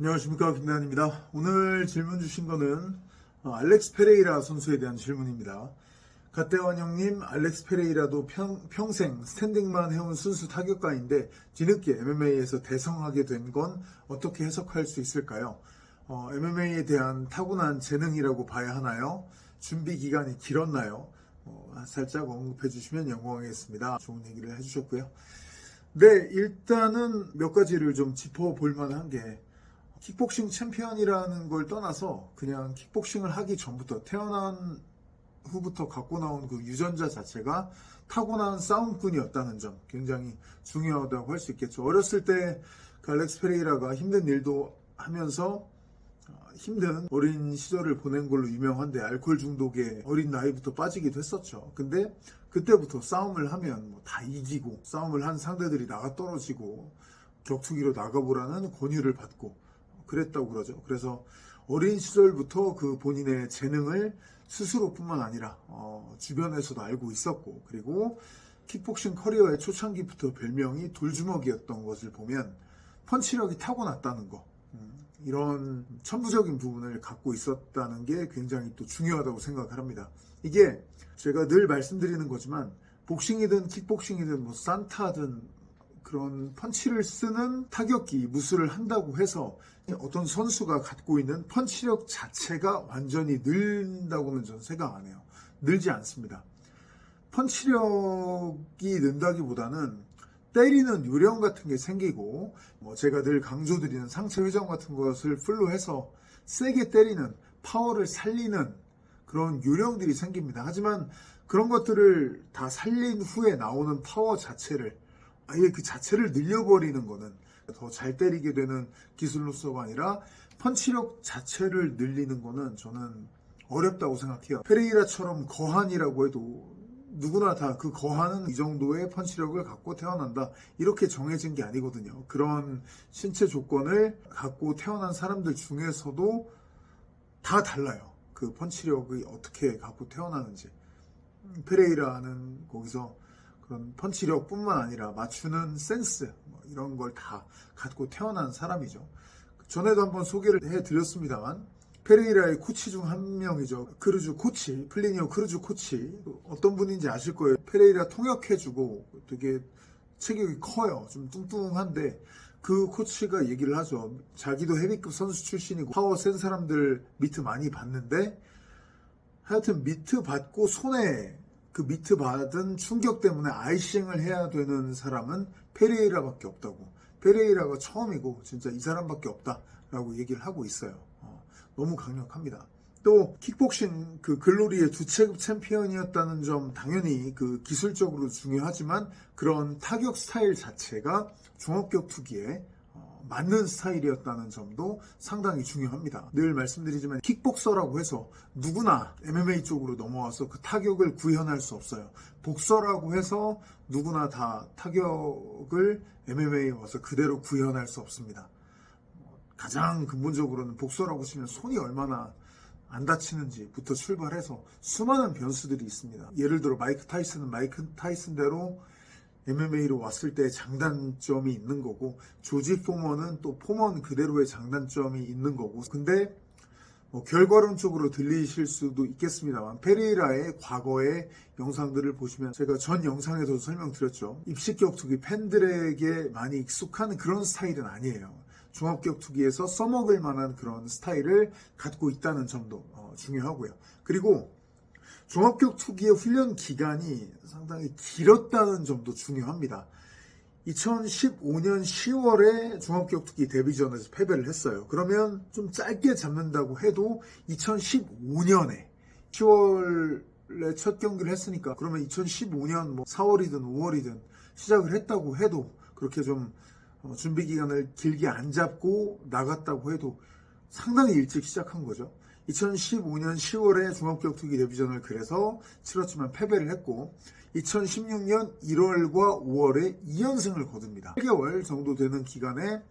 안녕하십니까, 김대한입니다. 오늘 질문 주신 거는 알렉스 페레이라 선수에 대한 질문입니다. 갓대원 형님, 알렉스 페레이라도 평생 스탠딩만 해온 순수 타격가인데 뒤늦게 MMA에서 대성하게 된 건 어떻게 해석할 수 있을까요? MMA에 대한 타고난 재능이라고 봐야 하나요? 준비 기간이 길었나요? 살짝 언급해 주시면 영광하겠습니다. 좋은 얘기를 해주셨고요. 네, 일단은 몇 가지를 좀 짚어볼 만한 게 킥복싱 챔피언이라는 걸 떠나서 그냥 킥복싱을 하기 전부터 태어난 후부터 갖고 나온 그 유전자 자체가 타고난 싸움꾼이었다는 점 굉장히 중요하다고 할 수 있겠죠. 어렸을 때 그 알렉스 페레이라가 힘든 일도 하면서 힘든 어린 시절을 보낸 걸로 유명한데 알코올 중독에 어린 나이부터 빠지기도 했었죠. 근데 그때부터 싸움을 하면 뭐 다 이기고 싸움을 한 상대들이 나가 떨어지고 격투기로 나가보라는 권유를 받고 그랬다고 그러죠. 그래서 어린 시절부터 그 본인의 재능을 스스로뿐만 아니라 주변에서도 알고 있었고, 그리고 킥복싱 커리어의 초창기부터 별명이 돌주먹이었던 것을 보면 펀치력이 타고났다는 거, 이런 천부적인 부분을 갖고 있었다는 게 굉장히 또 중요하다고 생각을 합니다. 이게 제가 늘 말씀드리는 거지만 복싱이든 킥복싱이든 뭐 산타든 그런 펀치를 쓰는 타격기, 무술을 한다고 해서 어떤 선수가 갖고 있는 펀치력 자체가 완전히 는다고는 저는 생각 안 해요. 늘지 않습니다. 펀치력이 는다기보다는 때리는 요령 같은 게 생기고, 제가 늘 강조드리는 상체 회전 같은 것을 풀로 해서 세게 때리는, 파워를 살리는 그런 요령들이 생깁니다. 하지만 그런 것들을 다 살린 후에 나오는 파워 자체를, 아예 그 자체를 늘려버리는 거는 더 잘 때리게 되는 기술로서가 아니라 펀치력 자체를 늘리는 거는 저는 어렵다고 생각해요. 페레이라처럼 거한이라고 해도 누구나 다 그 거한은 이 정도의 펀치력을 갖고 태어난다, 이렇게 정해진 게 아니거든요. 그런 신체 조건을 갖고 태어난 사람들 중에서도 다 달라요. 그 펀치력이 어떻게 갖고 태어나는지. 페레이라는 거기서 그런 펀치력뿐만 아니라 맞추는 센스, 이런 걸 다 갖고 태어난 사람이죠. 전에도 한번 소개를 해드렸습니다만 페레이라의 코치 중 한 명이죠. 크루즈 코치, 플리니오 크루즈 코치. 어떤 분인지 아실 거예요. 페레이라 통역해주고 되게 체격이 커요. 좀 뚱뚱한데 그 코치가 얘기를 하죠. 자기도 헤비급 선수 출신이고 파워 센 사람들 미트 많이 봤는데 하여튼 미트 받고 손에 그 미트 받은 충격 때문에 아이싱을 해야 되는 사람은 페레이라밖에 없다고. 페레이라가 처음이고 진짜 이 사람밖에 없다라고 얘기를 하고 있어요. 너무 강력합니다. 또 킥복싱 그 글로리의 두 체급 챔피언이었다는 점 당연히 그 기술적으로 중요하지만 그런 타격 스타일 자체가 종합격투기에 맞는 스타일이었다는 점도 상당히 중요합니다. 늘 말씀드리지만 킥복서라고 해서 누구나 MMA 쪽으로 넘어와서 그 타격을 구현할 수 없어요. 복서라고 해서 누구나 다 타격을 MMA에 와서 그대로 구현할 수 없습니다. 가장 근본적으로는 복서라고 치면 손이 얼마나 안 다치는지부터 출발해서 수많은 변수들이 있습니다. 예를 들어 마이크 타이슨은 마이크 타이슨대로 MMA로 왔을 때 장단점이 있는 거고, 조지 포먼은 또 포먼 그대로의 장단점이 있는 거고, 근데 결과론적으로 들리실 수도 있겠습니다만 페레이라의 과거의 영상들을 보시면 제가 전 영상에서도 설명드렸죠. 입식격투기 팬들에게 많이 익숙한 그런 스타일은 아니에요. 종합격투기에서 써먹을 만한 그런 스타일을 갖고 있다는 점도 중요하고요. 그리고 종합격투기의 훈련 기간이 상당히 길었다는 점도 중요합니다. 2015년 10월에 종합격투기 데뷔전에서 패배를 했어요. 그러면 좀 짧게 잡는다고 해도 2015년에 10월에 첫 경기를 했으니까 그러면 2015년 4월이든 5월이든 시작을 했다고 해도 그렇게 좀 준비 기간을 길게 안 잡고 나갔다고 해도 상당히 일찍 시작한 거죠. 2015년 10월에 종합격투기 데뷔전을 그래서 치렀지만 패배를 했고 2016년 1월과 5월에 2연승을 거둡니다. 8개월 정도 되는 기간에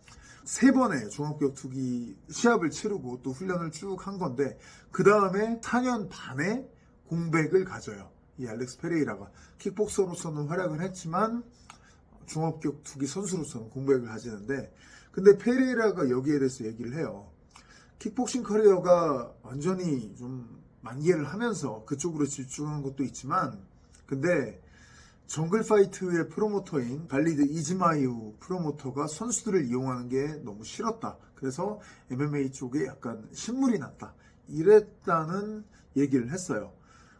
3번의 종합격투기 시합을 치르고 또 훈련을 쭉 한 건데 그 다음에 4년 반의 공백을 가져요. 이 알렉스 페레이라가 킥복서로서는 활약을 했지만 종합격투기 선수로서는 공백을 가지는데 근데 페레이라가 여기에 대해서 얘기를 해요. 킥복싱 커리어가 완전히 좀 만개를 하면서 그쪽으로 집중한 것도 있지만, 근데 정글 파이트의 프로모터인 발리드 이즈마이우 프로모터가 선수들을 이용하는 게 너무 싫었다. 그래서 MMA 쪽에 약간 신물이 났다. 이랬다는 얘기를 했어요.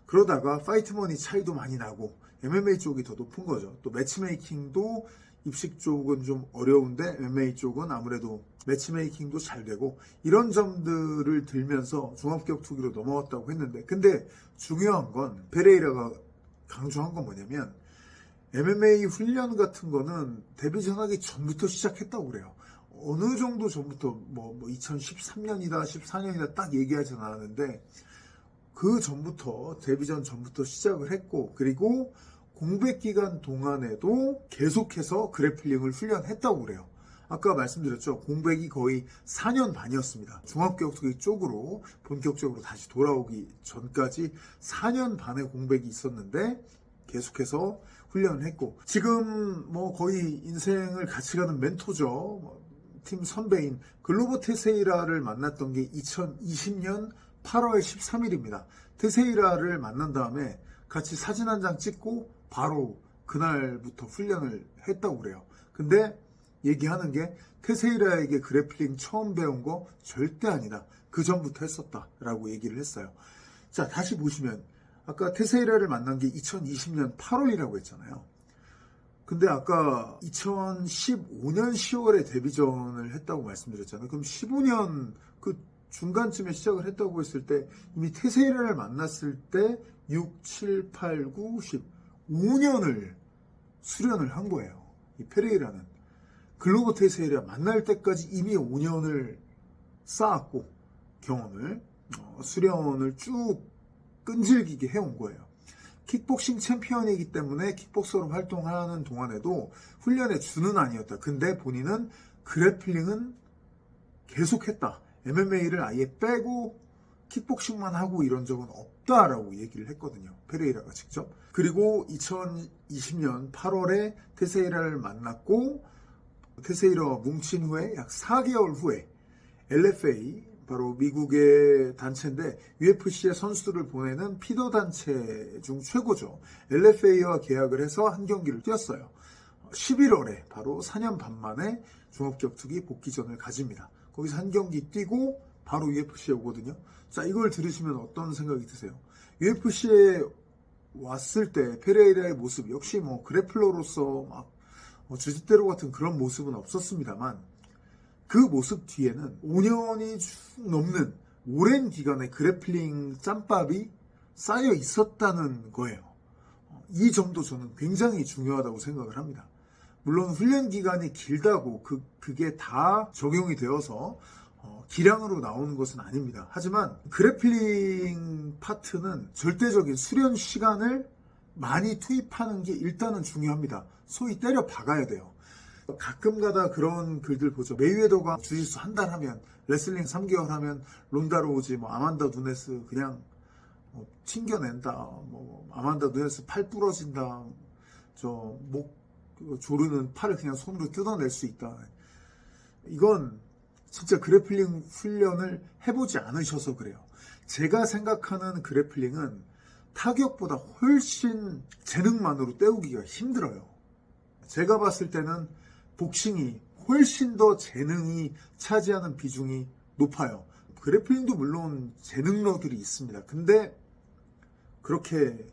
그러다가 파이트머니 차이도 많이 나고 MMA 쪽이 더 높은 거죠. 또 매치메이킹도 입식 쪽은 좀 어려운데 MMA 쪽은 아무래도 매치메이킹도 잘 되고, 이런 점들을 들면서 종합격투기로 넘어왔다고 했는데, 근데 중요한 건 페레이라가 강조한 건 뭐냐면 MMA 훈련 같은 거는 데뷔 전하기 전부터 시작했다고 그래요. 어느 정도 전부터 뭐 2013년이다 14년이다 딱 얘기하진 않았는데, 그 전부터 데뷔 전부터 시작을 했고, 그리고 공백 기간 동안에도 계속해서 그래플링을 훈련했다고 그래요. 아까 말씀드렸죠. 공백이 거의 4년 반이었습니다. 종합격투기 쪽으로 본격적으로 다시 돌아오기 전까지 4년 반의 공백이 있었는데 계속해서 훈련을 했고, 지금 뭐 거의 인생을 같이 가는 멘토죠. 팀 선배인 글로버 테세이라를 만났던 게 2020년 8월 13일입니다. 테세이라를 만난 다음에 같이 사진 한 장 찍고 바로 그날부터 훈련을 했다고 그래요. 근데 얘기하는 게 테세이라에게 그래플링 처음 배운 거 절대 아니다. 그 전부터 했었다라고 얘기를 했어요. 자, 다시 보시면 아까 테세이라를 만난 게 2020년 8월이라고 했잖아요. 근데 아까 2015년 10월에 데뷔전을 했다고 말씀드렸잖아요. 그럼 15년 그 중간쯤에 시작을 했다고 했을 때 이미 테세이라를 만났을 때 6, 7, 8, 9, 10 5년을 수련을 한 거예요. 이 페레이라는 글로버 테세이라 만날 때까지 이미 5년을 쌓았고 경험을 수련을 쭉 끈질기게 해온 거예요. 킥복싱 챔피언이기 때문에 킥복서로 활동하는 동안에도 훈련의 주는 아니었다. 근데 본인은 그래플링은 계속했다. MMA를 아예 빼고 킥복싱만 하고 이런 적은 없다라고 얘기를 했거든요. 페레이라가 직접. 그리고 2020년 8월에 테세이라를 만났고, 테세이라 뭉친 후에 약 4개월 후에 LFA, 바로 미국의 단체인데 UFC의 선수들을 보내는 피더 단체 중 최고죠. LFA와 계약을 해서 한 경기를 뛰었어요. 11월에 바로 4년 반 만에 종합격투기 복귀전을 가집니다. 거기서 한 경기 뛰고 바로 UFC에 오거든요. 자, 이걸 들으시면 어떤 생각이 드세요? UFC에 왔을 때 페레이라의 모습 역시 뭐 그래플러로서 막 주짓대로 같은 그런 모습은 없었습니다만, 그 모습 뒤에는 5년이 넘는 오랜 기간의 그래플링 짬밥이 쌓여 있었다는 거예요. 이 점도 저는 굉장히 중요하다고 생각을 합니다. 물론 훈련 기간이 길다고 그게 다 적용이 되어서 기량으로 나오는 것은 아닙니다. 하지만 그래플링 파트는 절대적인 수련 시간을 많이 투입하는 게 일단은 중요합니다. 소위 때려 박아야 돼요. 가끔 가다 그런 글들 보죠. 메이웨더가 주짓수 한 달 하면, 레슬링 3개월 하면 론다 로우지, 아만다 누네스 그냥 튕겨낸다. 아만다 누네스 팔 부러진다. 저 목 조르는 팔을 그냥 손으로 뜯어낼 수 있다. 이건 진짜 그래플링 훈련을 해보지 않으셔서 그래요. 제가 생각하는 그래플링은 타격보다 훨씬 재능만으로 때우기가 힘들어요. 제가 봤을 때는 복싱이 훨씬 더 재능이 차지하는 비중이 높아요. 그래플링도 물론 재능러들이 있습니다. 근데 그렇게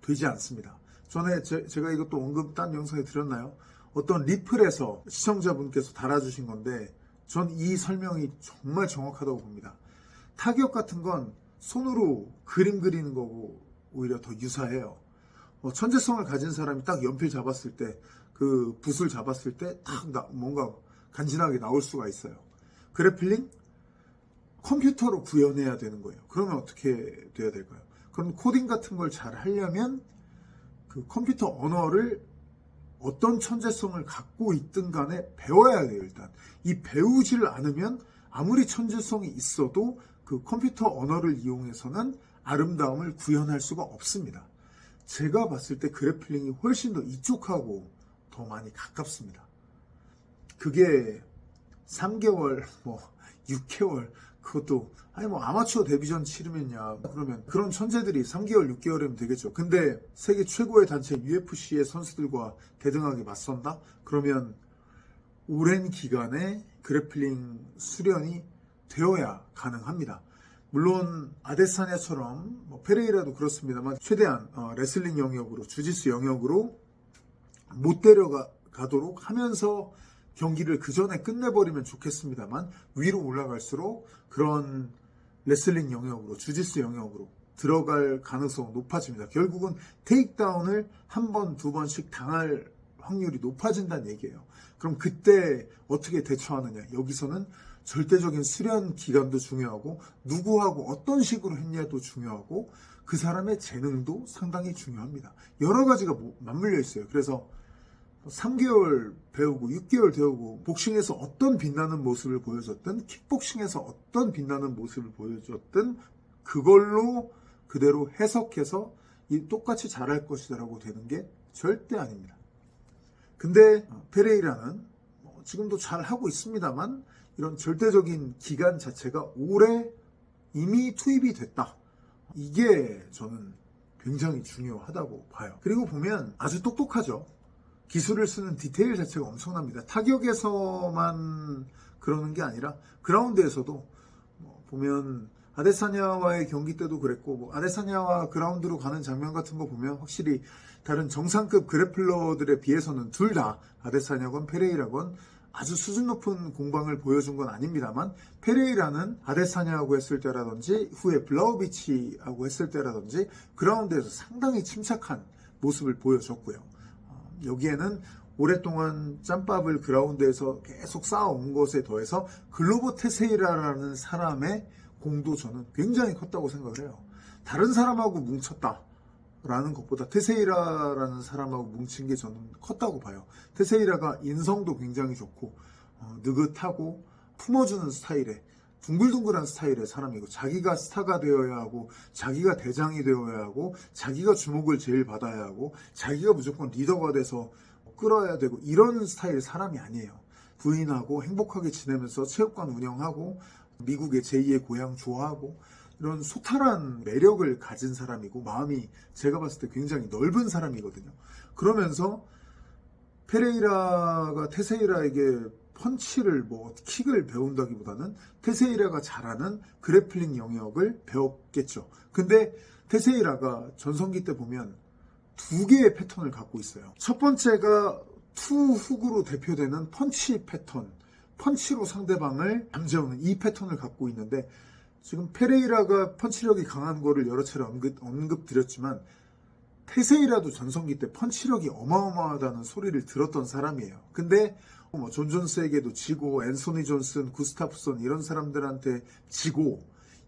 되지 않습니다. 전에 제가 이것도 언급 딴 영상에 드렸나요? 어떤 리플에서 시청자분께서 달아주신 건데 전 이 설명이 정말 정확하다고 봅니다. 타격 같은 건 손으로 그림 그리는 거고 오히려 더 유사해요. 천재성을 가진 사람이 딱 연필 잡았을 때, 그 붓을 잡았을 때 딱 뭔가 간지나게 나올 수가 있어요. 그래플링? 컴퓨터로 구현해야 되는 거예요. 그러면 어떻게 돼야 될까요? 그럼 코딩 같은 걸 잘 하려면 그 컴퓨터 언어를 어떤 천재성을 갖고 있든 간에 배워야 돼요. 일단 이 배우지를 않으면 아무리 천재성이 있어도 그 컴퓨터 언어를 이용해서는 아름다움을 구현할 수가 없습니다. 제가 봤을 때 그래플링이 훨씬 더 이쪽하고 더 많이 가깝습니다. 그게 3개월, 6개월, 그것도, 아마추어 데뷔전 치르면야, 그러면 그런 천재들이 3개월, 6개월이면 되겠죠. 근데 세계 최고의 단체 UFC의 선수들과 대등하게 맞선다? 그러면 오랜 기간의 그래플링 수련이 되어야 가능합니다. 물론 아데사냐처럼 페레이라도 그렇습니다만 최대한 레슬링 영역으로, 주짓수 영역으로 못 데려가도록 하면서 경기를 그 전에 끝내버리면 좋겠습니다만 위로 올라갈수록 그런 레슬링 영역으로, 주짓수 영역으로 들어갈 가능성은 높아집니다. 결국은 테이크다운을 한 번, 두 번씩 당할 확률이 높아진다는 얘기예요. 그럼 그때 어떻게 대처하느냐? 여기서는 절대적인 수련 기간도 중요하고 누구하고 어떤 식으로 했냐도 중요하고 그 사람의 재능도 상당히 중요합니다. 여러 가지가 맞물려 있어요. 그래서 3개월 배우고 6개월 배우고 복싱에서 어떤 빛나는 모습을 보여줬든 킥복싱에서 어떤 빛나는 모습을 보여줬든 그걸로 그대로 해석해서 똑같이 잘할 것이라고 되는 게 절대 아닙니다. 근데 페레이라는 지금도 잘하고 있습니다만 이런 절대적인 기간 자체가 올해 이미 투입이 됐다. 이게 저는 굉장히 중요하다고 봐요. 그리고 보면 아주 똑똑하죠. 기술을 쓰는 디테일 자체가 엄청납니다. 타격에서만 그러는 게 아니라 그라운드에서도 보면 아데사냐와의 경기 때도 그랬고 아데사냐와 그라운드로 가는 장면 같은 거 보면 확실히 다른 정상급 그래플러들에 비해서는 둘 다 아데사냐건 페레이라건 아주 수준 높은 공방을 보여준 건 아닙니다만 페레이라는 아데사냐하고 했을 때라든지 후에 블라우비치하고 했을 때라든지 그라운드에서 상당히 침착한 모습을 보여줬고요. 여기에는 오랫동안 짬밥을 그라운드에서 계속 쌓아온 것에 더해서 글로버 테세이라라는 사람의 공도 저는 굉장히 컸다고 생각을 해요. 다른 사람하고 뭉쳤다라는 것보다 테세이라라는 사람하고 뭉친 게 저는 컸다고 봐요. 테세이라가 인성도 굉장히 좋고 느긋하고 품어주는 스타일의 둥글둥글한 스타일의 사람이고 자기가 스타가 되어야 하고 자기가 대장이 되어야 하고 자기가 주목을 제일 받아야 하고 자기가 무조건 리더가 돼서 끌어야 되고 이런 스타일의 사람이 아니에요. 부인하고 행복하게 지내면서 체육관 운영하고 미국의 제2의 고향 좋아하고 이런 소탈한 매력을 가진 사람이고 마음이 제가 봤을 때 굉장히 넓은 사람이거든요. 그러면서 페레이라가 테세이라에게 펀치를 킥을 배운다기보다는 테세이라가 잘하는 그래플링 영역을 배웠겠죠. 근데 테세이라가 전성기 때 보면 두 개의 패턴을 갖고 있어요. 첫 번째가 투훅으로 대표되는 펀치 패턴, 펀치로 상대방을 잠재우는 이 패턴을 갖고 있는데 지금 페레이라가 펀치력이 강한 거를 여러 차례 언급드렸지만 테세이라도 전성기 때 펀치력이 어마어마하다는 소리를 들었던 사람이에요. 근데 존 존스에게도 지고 앤소니 존슨, 구스타프선 이런 사람들한테 지고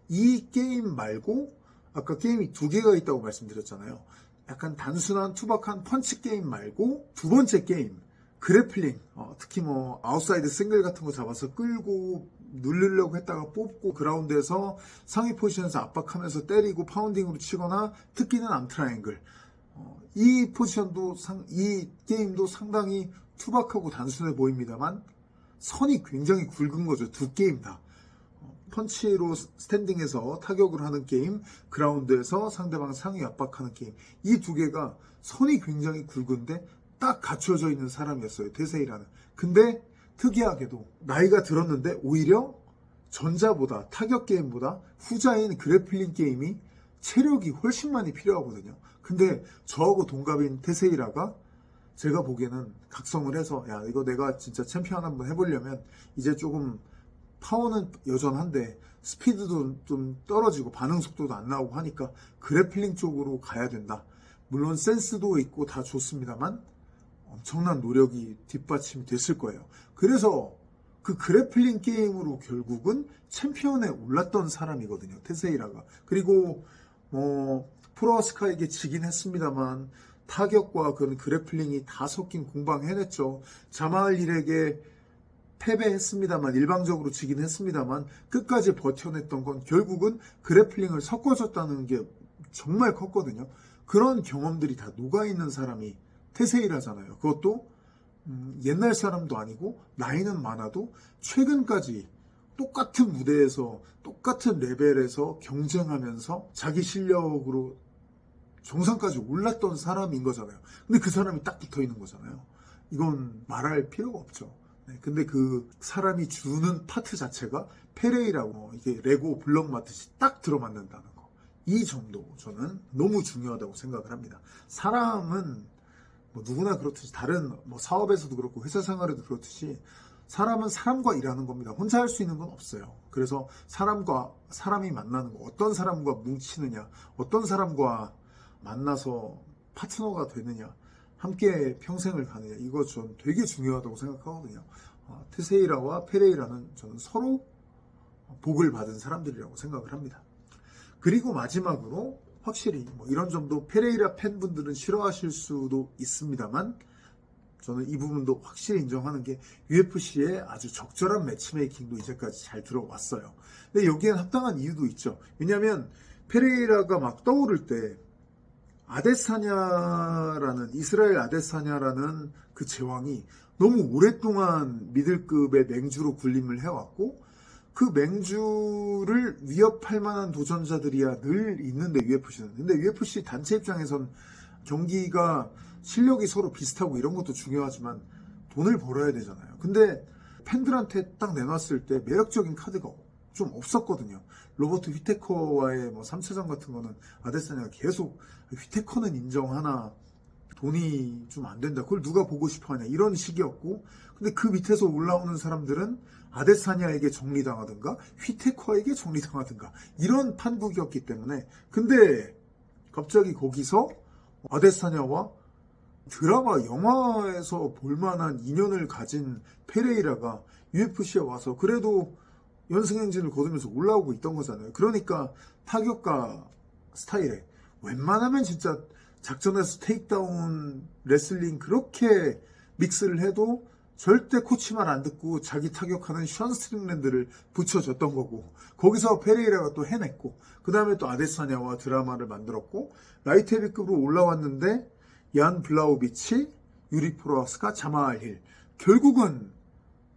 이 게임 말고 아까 게임이 두 개가 있다고 말씀드렸잖아요. 약간 단순한 투박한 펀치 게임 말고 두 번째 게임 그래플링 특히 아웃사이드 싱글 같은 거 잡아서 끌고 누르려고 했다가 뽑고 그라운드에서 상위 포지션에서 압박하면서 때리고 파운딩으로 치거나 특기는 암트라이앵글 이 포지션도 이 게임도 상당히 투박하고 단순해 보입니다만 선이 굉장히 굵은 거죠. 두 게임 다. 펀치로 스탠딩에서 타격을 하는 게임, 그라운드에서 상대방 상위 압박하는 게임. 이 두 개가 선이 굉장히 굵은데 딱 갖춰져 있는 사람이었어요. 테세이라는. 근데 특이하게도 나이가 들었는데 오히려 전자보다 타격 게임보다 후자인 그래플링 게임이 체력이 훨씬 많이 필요하거든요. 근데 저하고 동갑인 테세이라가 제가 보기에는 각성을 해서 야 이거 내가 진짜 챔피언 한번 해보려면 이제 조금 파워는 여전한데 스피드도 좀 떨어지고 반응 속도도 안 나오고 하니까 그래플링 쪽으로 가야 된다. 물론 센스도 있고 다 좋습니다만 엄청난 노력이 뒷받침이 됐을 거예요. 그래서 그 그래플링 게임으로 결국은 챔피언에 올랐던 사람이거든요. 테세이라가. 그리고 프로아스카에게 지긴 했습니다만 타격과 그 그래플링이 다 섞인 공방 해냈죠. 자마알릴에게 패배했습니다만 일방적으로 지긴 했습니다만 끝까지 버텨냈던 건 결국은 그래플링을 섞어줬다는 게 정말 컸거든요. 그런 경험들이 다 녹아있는 사람이 테세이라잖아요. 그것도 옛날 사람도 아니고 나이는 많아도 최근까지 똑같은 무대에서 똑같은 레벨에서 경쟁하면서 자기 실력으로 정상까지 올랐던 사람인 거잖아요. 근데 그 사람이 딱 붙어 있는 거잖아요. 이건 말할 필요가 없죠. 네, 근데 그 사람이 주는 파트 자체가 페레이라고 이게 레고 블럭 맞듯이 딱 들어맞는다는 거. 이 점도 저는 너무 중요하다고 생각을 합니다. 사람은 뭐 누구나 그렇듯이 다른 뭐 사업에서도 그렇고 회사 생활에도 그렇듯이 사람은 사람과 일하는 겁니다. 혼자 할 수 있는 건 없어요. 그래서 사람과 사람이 만나는 거, 어떤 사람과 뭉치느냐, 어떤 사람과 만나서 파트너가 되느냐, 함께 평생을 가느냐, 이거 전 되게 중요하다고 생각하거든요. 테세이라와 페레이라는 저는 서로 복을 받은 사람들이라고 생각을 합니다. 그리고 마지막으로 확실히 뭐 이런 점도 페레이라 팬분들은 싫어하실 수도 있습니다만 저는 이 부분도 확실히 인정하는 게 UFC의 아주 적절한 매치메이킹도 이제까지 잘 들어왔어요. 근데 여기엔 합당한 이유도 있죠. 왜냐하면 페레이라가 막 떠오를 때 아데사냐라는 이스라엘 아데사냐라는 그 제왕이 너무 오랫동안 미들급의 맹주로 군림을 해왔고 그 맹주를 위협할 만한 도전자들이야 늘 있는데 UFC는. 근데 UFC 단체 입장에선 경기가 실력이 서로 비슷하고 이런 것도 중요하지만 돈을 벌어야 되잖아요. 근데 팬들한테 딱 내놨을 때 매력적인 카드가 좀 없었거든요. 로버트 휘테커와의 뭐 3차전 같은 거는 아데사냐가 계속 휘테커는 인정하나 돈이 좀 안 된다. 그걸 누가 보고 싶어 하냐. 이런 식이었고 근데 그 밑에서 올라오는 사람들은 아데사냐에게 정리당하든가 휘테커에게 정리당하든가 이런 판국이었기 때문에 근데 갑자기 거기서 아데사냐와 드라마, 영화에서 볼만한 인연을 가진 페레이라가 UFC에 와서 그래도 연승행진을 거두면서 올라오고 있던 거잖아요. 그러니까 타격과 스타일에 웬만하면 진짜 작전에서 테이크다운 레슬링 그렇게 믹스를 해도 절대 코치 말 안 듣고 자기 타격하는 션 스트링랜드를 붙여줬던 거고 거기서 페레이라가 또 해냈고 그 다음에 또 아데사냐와 드라마를 만들었고 라이트 헤비급으로 올라왔는데 얀 블라우비치, 유리 프로하스카, 자마알 힐 결국은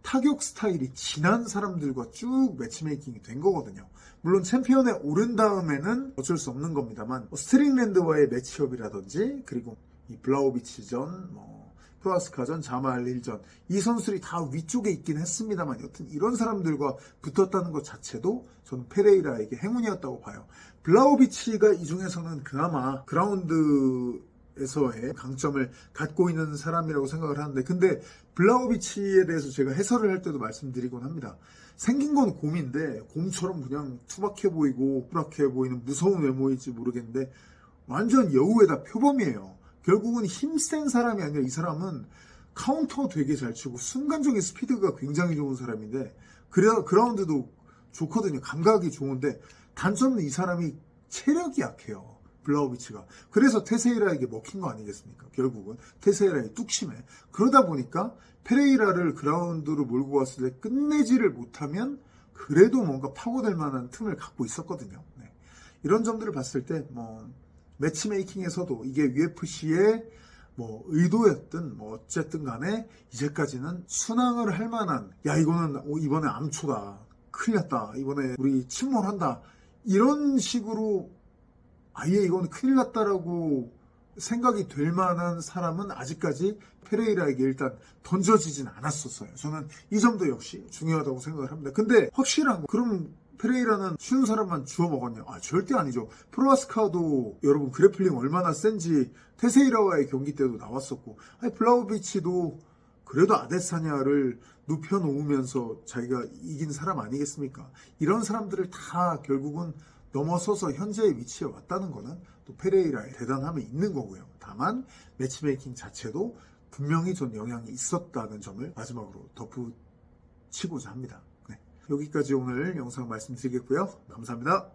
타격 스타일이 진한 사람들과 쭉 매치메이킹이 된 거거든요. 물론 챔피언에 오른 다음에는 어쩔 수 없는 겁니다만 스트링랜드와의 매치업이라든지 그리고 이 블라우비치전, 프로하스카전, 자마알 힐전 이 선수들이 다 위쪽에 있긴 했습니다만 여튼 이런 사람들과 붙었다는 것 자체도 저는 페레이라에게 행운이었다고 봐요. 블라우비치가 이 중에서는 그나마 그라운드에서의 강점을 갖고 있는 사람이라고 생각을 하는데 근데 블라우비치에 대해서 제가 해설을 할 때도 말씀드리곤 합니다. 생긴 건 곰인데 곰처럼 그냥 투박해 보이고 뿌락해 보이는 무서운 외모일지 모르겠는데 완전 여우에다 표범이에요. 결국은 힘센 사람이 아니라 이 사람은 카운터 되게 잘 치고 순간적인 스피드가 굉장히 좋은 사람인데 그라운드도 좋거든요. 감각이 좋은데 단점은 이 사람이 체력이 약해요. 블라우비치가. 그래서 테세이라에게 먹힌 거 아니겠습니까? 결국은 테세이라의 뚝심에. 그러다 보니까 페레이라를 그라운드로 몰고 왔을 때 끝내지를 못하면 그래도 뭔가 파고들 만한 틈을 갖고 있었거든요. 네. 이런 점들을 봤을 때 매치메이킹에서도 이게 UFC의 의도였든 어쨌든 간에 이제까지는 순항을 할 만한 이거는 이번에 암초다. 큰일 났다. 이번에 우리 침몰한다. 이런 식으로 아예 이건 큰일 났다라고 생각이 될 만한 사람은 아직까지 페레이라에게 일단 던져지진 않았었어요. 저는 이 점도 역시 중요하다고 생각을 합니다. 근데 확실한 거 그럼 페레이라는 쉬운 사람만 주워 먹었냐? 절대 아니죠. 프로하스카도 여러분 그래플링 얼마나 센지 테세이라와의 경기 때도 나왔었고 블라우비치도 그래도 아데사냐를 눕혀놓으면서 자기가 이긴 사람 아니겠습니까? 이런 사람들을 다 결국은 넘어서서 현재의 위치에 왔다는 거는 또 페레이라의 대단함이 있는 거고요. 다만 매치메이킹 자체도 분명히 전 영향이 있었다는 점을 마지막으로 덧붙이고자 합니다. 네. 여기까지 오늘 영상 말씀드리겠고요. 감사합니다.